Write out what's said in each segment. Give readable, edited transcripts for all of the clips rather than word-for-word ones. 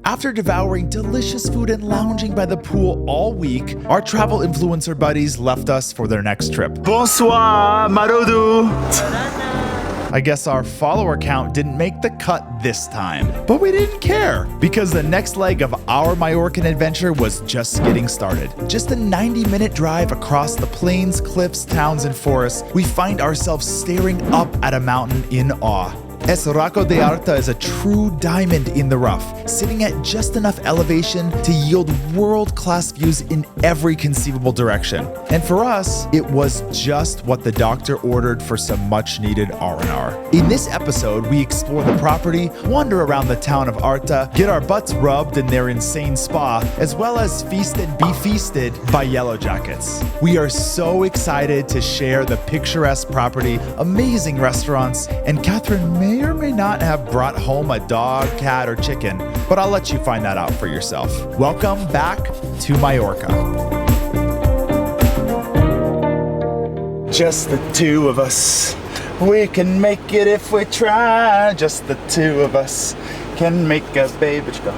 After devouring delicious food and lounging by the pool all week, our travel influencer buddies left us for their next trip. Bonsoir, Marodu. I guess our follower count didn't make the cut this time, but we didn't care because the next leg of our Mallorcan adventure was just getting started. Just a 90-minute drive across the plains, cliffs, towns, and forests, we find ourselves staring up at a mountain in awe. Es Racó de Arta is a true diamond in the rough, sitting at just enough elevation to yield world-class views in every conceivable direction. And for us, it was just what the doctor ordered for some much-needed R&R. In this episode, we explore the property, wander around the town of Arta, get our butts rubbed in their insane spa, as well as feast and be feasted by yellow jackets. We are so excited to share the picturesque property, amazing restaurants, and Kathrin may or may not have brought home a dog, cat, or chicken, but I'll let you find that out for yourself. Welcome back to Mallorca. Just the two of us. We can make it if we try. Just the two of us can make a baby go.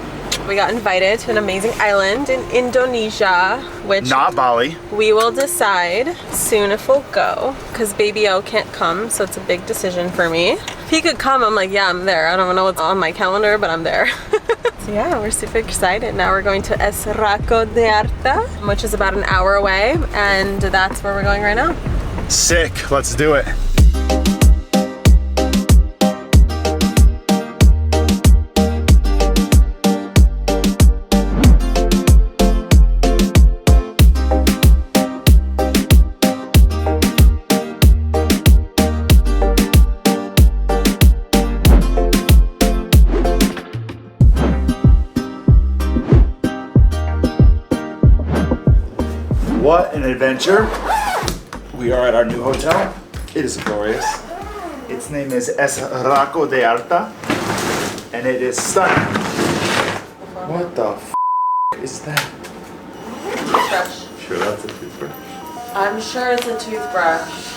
We got invited to an amazing island in Indonesia, which Not Bali. we will decide soon if we'll go, because Baby O can't come, so it's a big decision for me. If he could come, I'm like, yeah, I'm there. I don't know what's on my calendar, but I'm there. So yeah, we're super excited. Now we're going to Es Racó de Arta, which is about an hour away, and that's where we're going right now. Sick. Let's do it. What an adventure. We are at our new hotel. It is glorious. Its name is Es Racó de Arta, and it is stunning. What the f is that? Toothbrush. Sure, that's a toothbrush. I'm sure it's a toothbrush.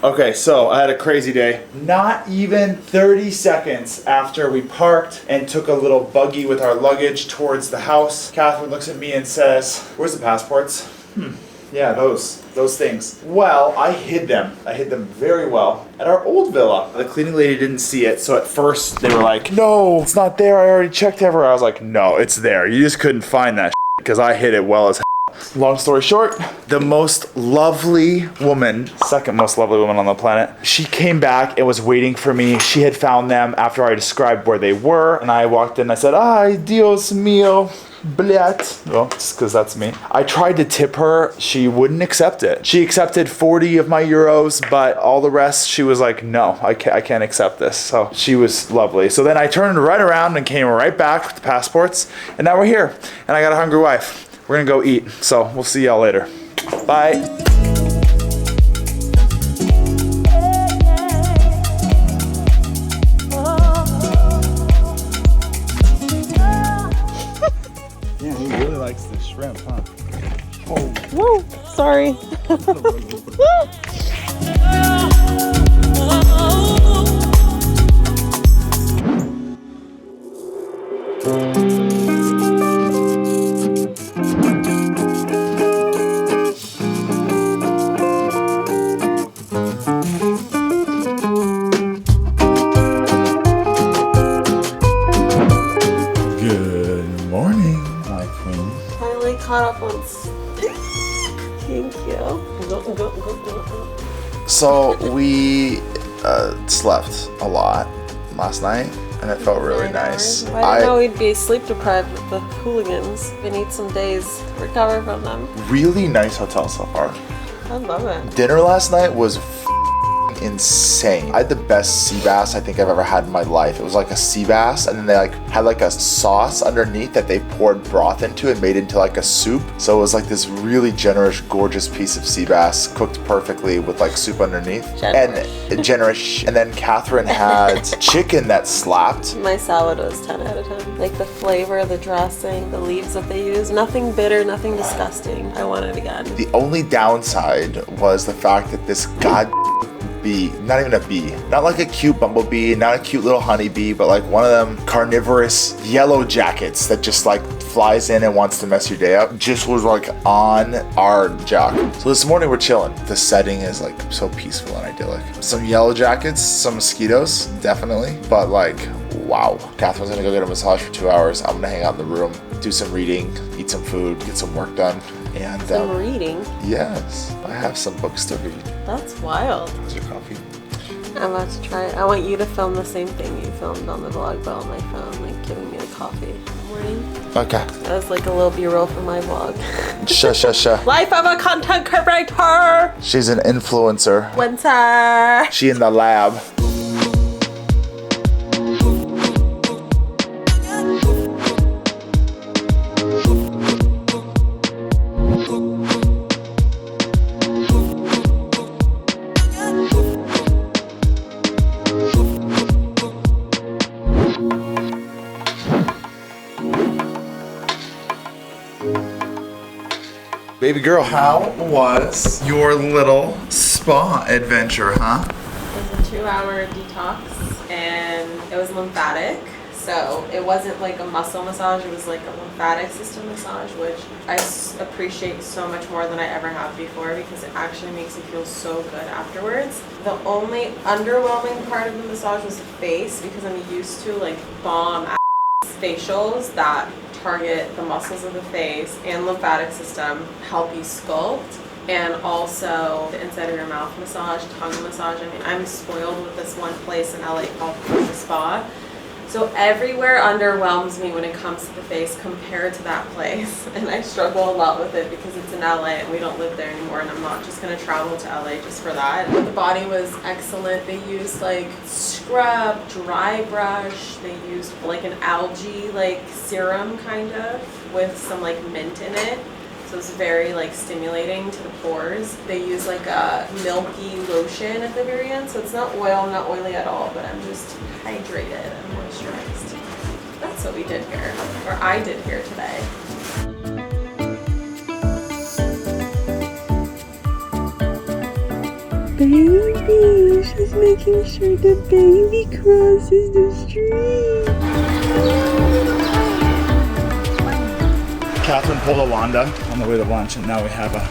Okay, so I had a crazy day. Not even 30 seconds after we parked and took a little buggy with our luggage towards the house, Kathrin looks at me and says, "Where's the passports?" Yeah, those things. Well, I hid them. I hid them very well at our old villa. The cleaning lady didn't see it, so at first they were like, "No, it's not there. I already checked everywhere." I was like, "No, it's there. You just couldn't find that because I hid it well as hell." Long story short, the most lovely woman, second most lovely woman on the planet, she came back and was waiting for me. She had found them after I described where they were, and I walked in and I said, "Ay, Dios mío, blять." Well, just because that's me. I tried to tip her. She wouldn't accept it. She accepted 40 of my euros, but all the rest, she was like, "No, I can't accept this." So she was lovely. So then I turned right around and came right back with the passports, and now we're here, and I got a hungry wife. We're gonna go eat, so we'll see y'all later. Bye. Yeah, he really likes the shrimp, huh? Oh. Woo, sorry. Caught up on sleep. Thank you. So we slept a lot last night, and it felt really nice. I didn't know we'd be sleep deprived with the hooligans. We need some days to recover from them. Really nice hotel so far. I love it. Dinner last night was insane. I had the best sea bass I think I've ever had in my life. It was like a sea bass, and then they had like a sauce underneath that they poured broth into and made into like a soup. So it was like this really generous, gorgeous piece of sea bass cooked perfectly with like soup underneath. And generous. And then Kathrin had chicken that slapped. My salad was 10 out of 10. Like the flavor, the dressing, the leaves that they use. Nothing bitter, nothing disgusting. I want it again. The only downside was the fact that this bee. Not even a bee. Not like a cute bumblebee, not a cute little honeybee, but like one of them carnivorous yellow jackets that just like flies in and wants to mess your day up. Just was like on our jock. So this morning we're chilling. The setting is like so peaceful and idyllic. Some yellow jackets, some mosquitoes, definitely. But like, wow. Catherine's gonna go get a massage for 2 hours. I'm gonna hang out in the room, do some reading, eat some food, get some work done. And Some reading? yes, I have some books to read. That's wild. Is your coffee? I'm about to try it. I want you to film the same thing you filmed on the vlog, but on my phone, like giving me the coffee in the morning. Okay. That was like a little B-roll for my vlog. Shush. Life of a content creator! She's an influencer. Winter! She in the lab. Baby girl, how was your little spa adventure, huh? It was a 2-hour detox and it was lymphatic. So it wasn't like a muscle massage, it was like a lymphatic system massage, which I appreciate so much more than I ever have before because it actually makes you feel so good afterwards. The only underwhelming part of the massage was the face because I'm used to like bomb facials that target the muscles of the face and lymphatic system, help you sculpt, and also the inside of your mouth massage, tongue massage. I mean, I'm spoiled with this one place in LA called the Spa. So everywhere underwhelms me when it comes to the face compared to that place. And I struggle a lot with it because it's in LA and we don't live there anymore and I'm not just gonna travel to LA just for that. But the body was excellent. They used like scrub, dry brush. They used like an algae like serum kind of with some like mint in it. So it's very like stimulating to the pores. They use like a milky lotion at the very end. So it's not oil, not oily at all, but I'm just hydrated and moisturized. That's what we did here, or I did here today. Baby, she's making sure the baby crosses the street. Kathrin pulled a Londa on the way to lunch, and now we have a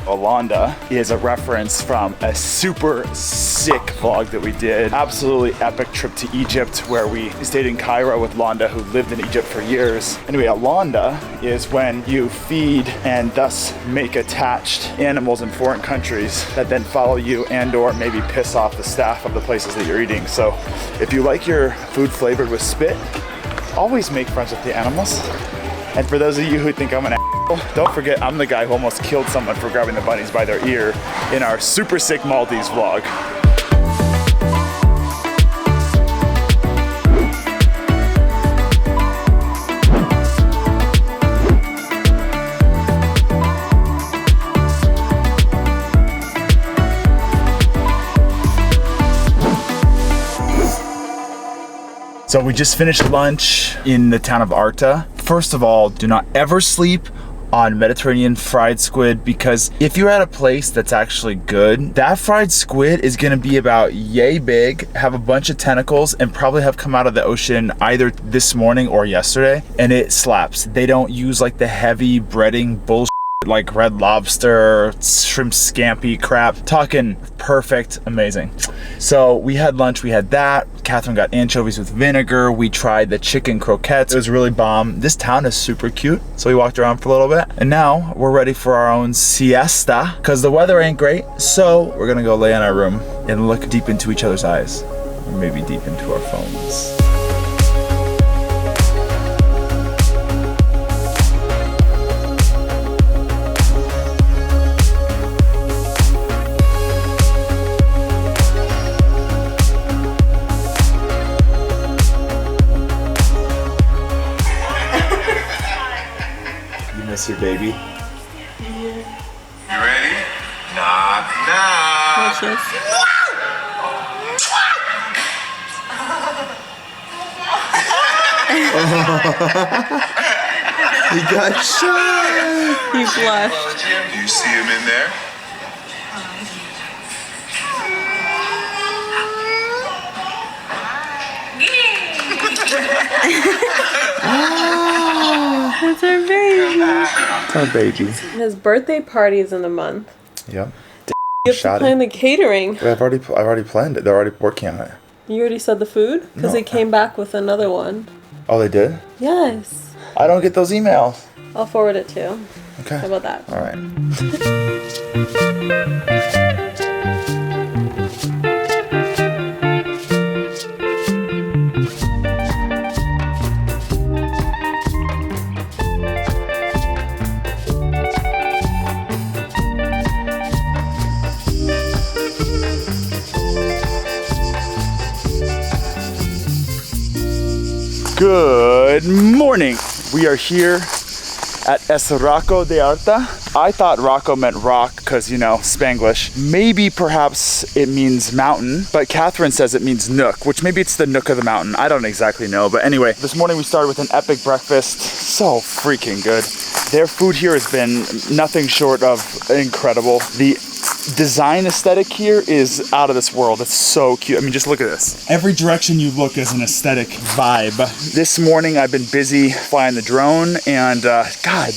Londa is a reference from a super sick vlog that we did. Absolutely epic trip to Egypt where we stayed in Cairo with Londa, who lived in Egypt for years. Anyway, a Londa is when you feed and thus make attached animals in foreign countries that then follow you and or maybe piss off the staff of the places that you're eating. So if you like your food flavored with spit, always make friends with the animals. And for those of you who think I'm an asshole, don't forget I'm the guy who almost killed someone for grabbing the bunnies by their ear in our super sick Maldives vlog. So we just finished lunch in the town of Arta. First of all, do not ever sleep on Mediterranean fried squid because if you're at a place that's actually good, that fried squid is gonna be about yay big, have a bunch of tentacles, and probably have come out of the ocean either this morning or yesterday, and it slaps. They don't use like the heavy breading bullshit like Red Lobster, shrimp scampi crap. Talking perfect, amazing. So we had lunch, we had that. Kathrin got anchovies with vinegar. We tried the chicken croquettes. It was really bomb. This town is super cute. So we walked around for a little bit. And now we're ready for our own siesta because the weather ain't great. So we're gonna go lay in our room and look deep into each other's eyes. Or maybe deep into our phones. Miss your baby. Yeah. You ready? Knock, knock. He got shot. He blushed. Do you see him in there? That's our baby. That's our baby. His birthday party is in a month. Yep. You have to plan the catering. I've already planned it. They're already working on it. You already said the food? Because they came back with another one. Oh, they did? Yes. I don't get those emails. I'll forward it to you. Okay. How about that? All right. Good morning. We are here at Es Racó de Arta. I thought Raco meant rock because, you know, Spanglish. Maybe perhaps it means mountain, but Kathrin says it means Nook, which maybe it's the Nook of the mountain. I don't exactly know, but anyway, this morning we started with an epic breakfast. So freaking good. Their food here has been nothing short of incredible. The design aesthetic here is out of this world. It's so cute. I mean, just look at this. Every direction you look is an aesthetic vibe. This morning I've been busy flying the drone and God,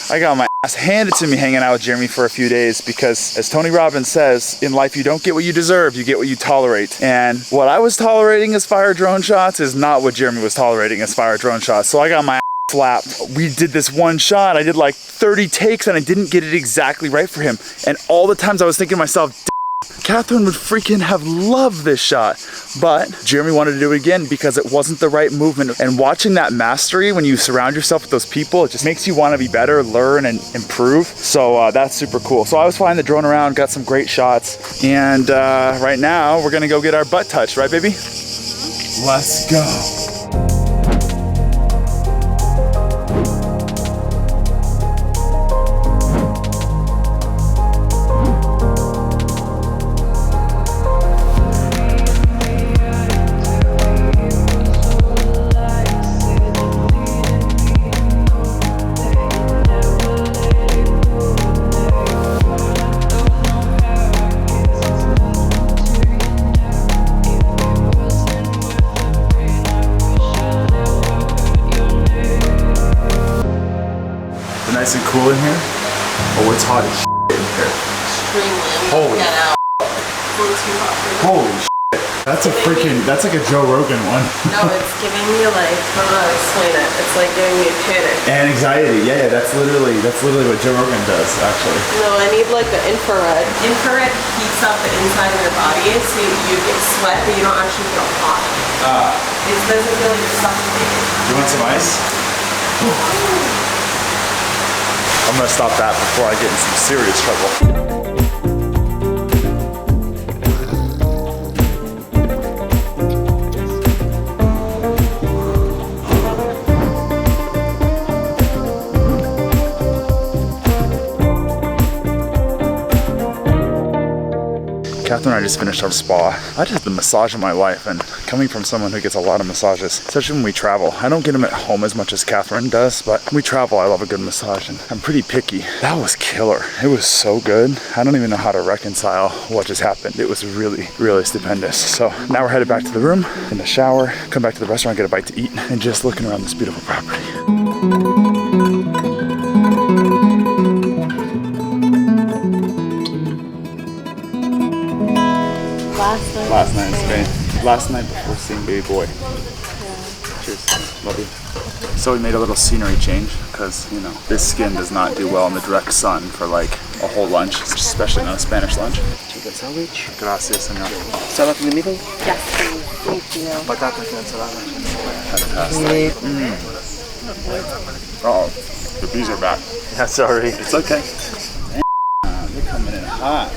I got my ass handed to me hanging out with Jeremy for a few days because, as Tony Robbins says, in life you don't get what you deserve, you get what you tolerate. And what I was tolerating as fire drone shots is not what Jeremy was tolerating as fire drone shots. So I got my flapped. We did this one shot, I did like 30 takes and I didn't get it exactly right for him. And all the times I was thinking to myself, Kathrin would freaking have loved this shot. But Jeremy wanted to do it again because it wasn't the right movement. And watching that mastery when you surround yourself with those people, it just makes you want to be better, learn, and improve. So that's super cool. So I was flying the drone around, got some great shots. And right now we're gonna go get our butt touched, right baby? Let's go. Nice and cool in here? Oh, it's hot as shit in here. Extremely. Holy Get out. Too hot. Holy shit. That's a freaking, that's like a Joe Rogan one. No, it's giving me like, I don't know how to explain it. It's like giving me a panic. And anxiety, yeah, that's literally what Joe Rogan does, actually. No, I need like the infrared. Infrared heats up the inside of your body, so you get sweat, but you don't actually feel hot. It doesn't feel like you're suffocating. You want some ice? I'm gonna stop that before I get in some serious trouble. Kathrin and I just finished our spa. I just had the massage of my life, and coming from someone who gets a lot of massages, especially when we travel. I don't get them at home as much as Kathrin does, but when we travel, I love a good massage, and I'm pretty picky. That was killer. It was so good. I don't even know how to reconcile what just happened. It was really, really stupendous. So now we're headed back to the room, in the shower, come back to the restaurant, get a bite to eat, and just looking around this beautiful property. Last night in Spain. Last night before seeing baby boy. Yeah. Cheers. Love you. So we made a little scenery change because, you know, this skin does not do well in the direct sun for like a whole lunch, especially not a Spanish lunch. Chicken sandwich. Gracias, senor. Salad in the middle. Yes, please. Thank you. Patatas and ensalada. Fantastic. Oh, the bees are back. Yeah, sorry. It's okay. They're coming in hot.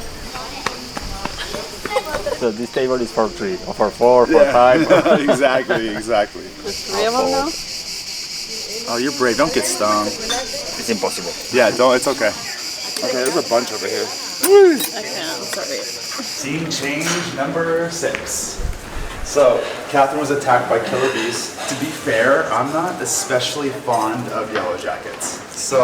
So this table is for 3, or for 4, for 5. Exactly. There's 3 of them now? Oh, you're brave. Don't get stung. It's impossible. Yeah, don't. It's okay. Okay, there's a bunch over here. I can't, sorry. Scene change number 6. So, Kathrin was attacked by killer bees. To be fair, I'm not especially fond of yellow jackets. So,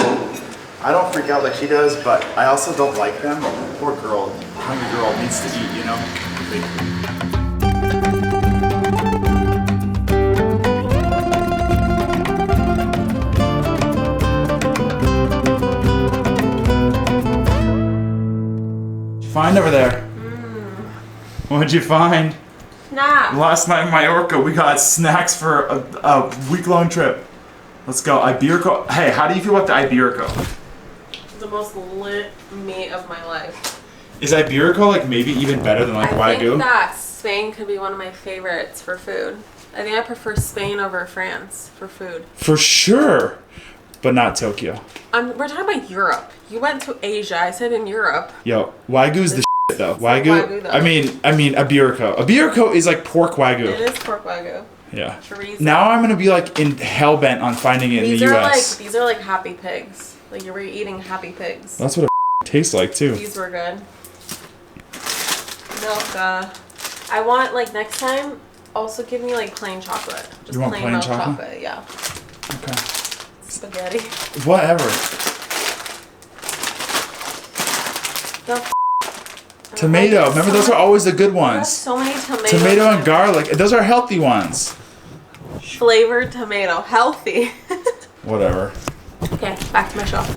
I don't freak out like she does, but I also don't like them. Poor girl. Hungry girl needs to eat, you know? find over there? What'd you find? Nah. Last night in Mallorca, we got snacks for a week-long trip. Let's go. Iberico. Hey, how do you feel about the Iberico? The most lit meat of my life. Is Iberico like maybe even better than like I Wagyu? think that Spain could be one of my favorites for food. I think I prefer Spain over France for food. For sure, but not Tokyo. We're talking about Europe. You went to Asia. I said in Europe. Yo, Wagyu's the shit though. Wagyu, though. I mean Iberico. Iberico is like pork Wagyu. It is pork Wagyu. Yeah. Chorizo. Now I'm gonna be like hell bent on finding it in the US. These are like happy pigs. Like you were eating happy pigs. That's what it tastes like too. These were good. Milk. I want like next time. Also give me like plain chocolate. Just You want plain milk chocolate? Yeah. Okay. Spaghetti. Whatever. Tomato. Remember, those are always the good ones. So many tomatoes. Tomato and garlic. Those are healthy ones. Flavored tomato. Healthy. Whatever. Okay, back to my shelf.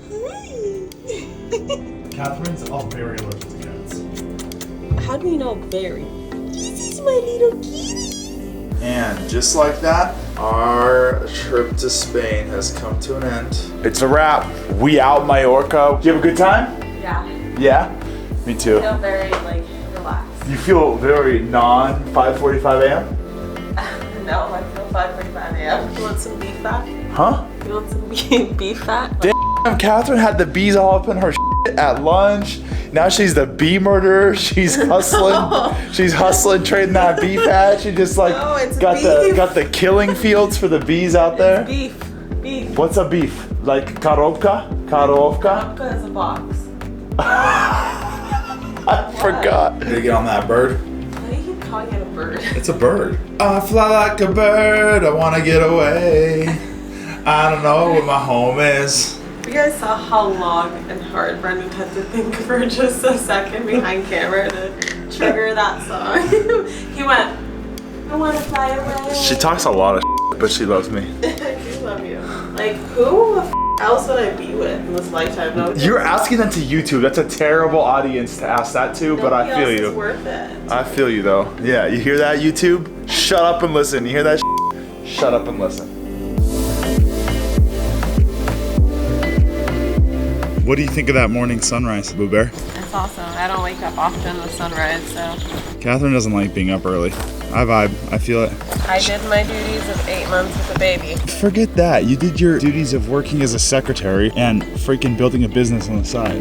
Catherine's all very allergic to cats. How do you know very? This is my little kitty. And just like that, our trip to Spain has come to an end. It's a wrap. We out Mallorca. Did you have a good time? Yeah. Yeah? Me too. I feel very like relaxed. You feel very non 5:45 a.m.? No, I feel 5:45 a.m. You want some beef fat? Huh? You want some beef fat? Damn, Catherine had the bees all up in her shit at lunch. Now she's the bee murderer. She's hustling. She's hustling, trading that bee fat. She just like No, it's got beef. the killing fields for the bees out there. Beef. Beef. What's a beef? Like karovka? Karovka? Vodka is a box. I forgot. Did you get on that bird? Why do you keep calling it a bird? It's a bird. I fly like a bird. I want to get away. I don't know where my home is. You guys saw how long and hard Brennan had to think for just a second behind camera to trigger that song. He went, I want to fly away. She talks a lot of shit, but she loves me. I do love you. Like, who else would I be with in this lifetime? No, You're asking them to YouTube. That's a terrible audience to ask that to, but I feel else you. is worth it. I feel you though. Yeah, you hear that, YouTube? Shut up and listen. You hear that shit? Shut up and listen. What do you think of that morning sunrise, Boo Bear? It's awesome. I don't wake up often with sunrise, so. Catherine doesn't like being up early. I vibe. I feel it. I did my duties of 8 months with a baby. Forget that. You did your duties of working as a secretary and freaking building a business on the side.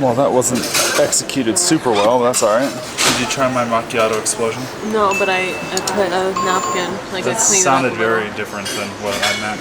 Well, that wasn't executed super well, but that's alright. Did you try my Macchiato Explosion? No, but I put a napkin, like That I cleaned sounded it up a little. very different than what I meant.